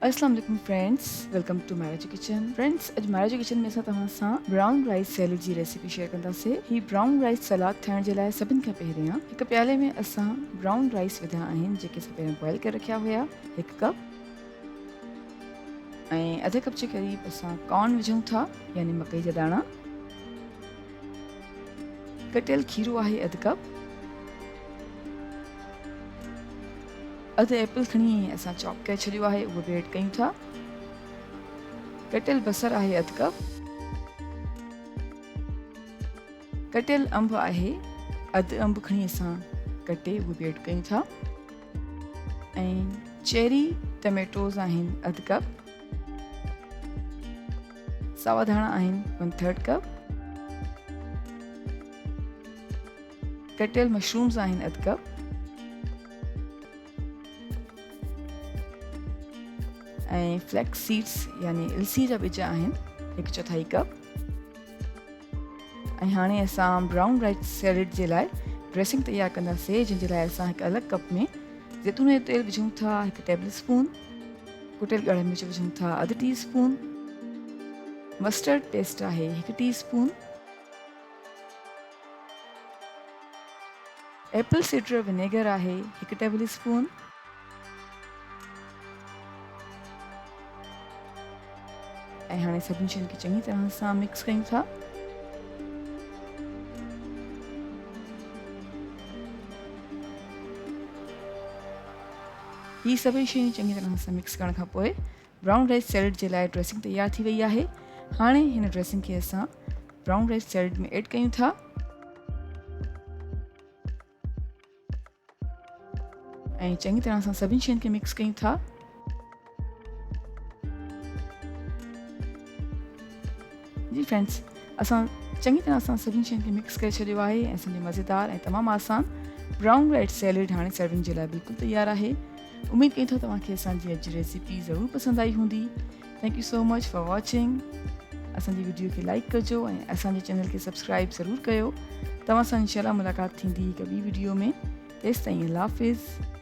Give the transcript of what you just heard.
अस्सलाम वालेकुम friends, welcome to Meraj kitchen. Friends, अॼु मैराज किचन में असां तव्हां सां ब्राउन राइस सैलेड जी रेसिपी शेयर कंदासीं। ही ब्राउन राइस सलाद ठाहिण जे लाइ सभिनि खां पहिरियां हिकु प्याले में असां ब्राउन राइस विधा आहिनि, जेके असां पहिरियों बॉइल करे रखिया हुया, 1 कप। ऐं अधु कप जे क़रीब असां कॉर्न विझूं था, यानी मकई जा दाणा। कटियल खीरो आहे 1 कप। अधु एपल खणी असां चॉप करे छॾियो आहे, उहो बि ऐड कयूं था। कटियल बसर आहे 1 कप। कटियल अंब आहे, अधु अंब खणी असां कटे उहो बि ऐड कयूं था। ऐं चेरी टमेटोज़ आहिनि 1 कप। सावा धाणा आहिनि 1/3 कप। कटियल मशरूम्स आहिनि 1 कप। ऐं फ्लैक्स सीड्स यानी अलसी जा बीज आहिनि 1/4 कप। ऐं हाणे असां ब्राउन राइस सैलेड जे लाइ ड्रेसिंग तयारु कंदासीं, जंहिंजे लाइ असां हिकु अलॻि कप में ज़ैतून जो तेल विझूं था 1 टेबल स्पून। कुटियल ॻाढ़ा मिर्च विझूं था 1/2 टीस्पून। मस्टर्ड पेस्ट आहे 1 टीस्पून। एप्पल सिडर विनेगर आहे 1 टेबल स्पून। ऐं हाणे सभिनी शयुनि खे चङी तरह सां मिक्स कयूं था। ही सभई शयूं चङी तरह सां मिक्स करण खां पोइ ब्राउन राइस सैलेड जे लाइ ड्रेसिंग तयारु थी वई आहे। हाणे हिन ड्रेसिंग खे असां ब्राउन राइस सैलेड में ऐड कयूं था ऐं चङी तरह सां सभिनी शयुनि खे मिक्स कयूं था। जी फ्रेंड्स, असां चङी तरह सां सभिनी शयुनि खे मिक्स करे छॾियो आहे ऐं असांजो मज़ेदार ऐं तमामु आसान ब्राउन राइस सैलेड हाणे सर्विंग जे लाइ बिल्कुलु तयारु आहे। उमेद कयूं था तव्हांखे असांजी अॼु जी रेसिपी ज़रूरु पसंदि आई हूंदी। Thank you so much for watching. असांजी वीडियो खे लाइक कजो ऐं असांजे चैनल खे सब्सक्राइब ज़रूरु कयो। तव्हां सां इंशाल्लाह मुलाक़ात थींदी हिकु ॿी वीडियो में। तेसिताईं अल्लाह हाफ़िज़।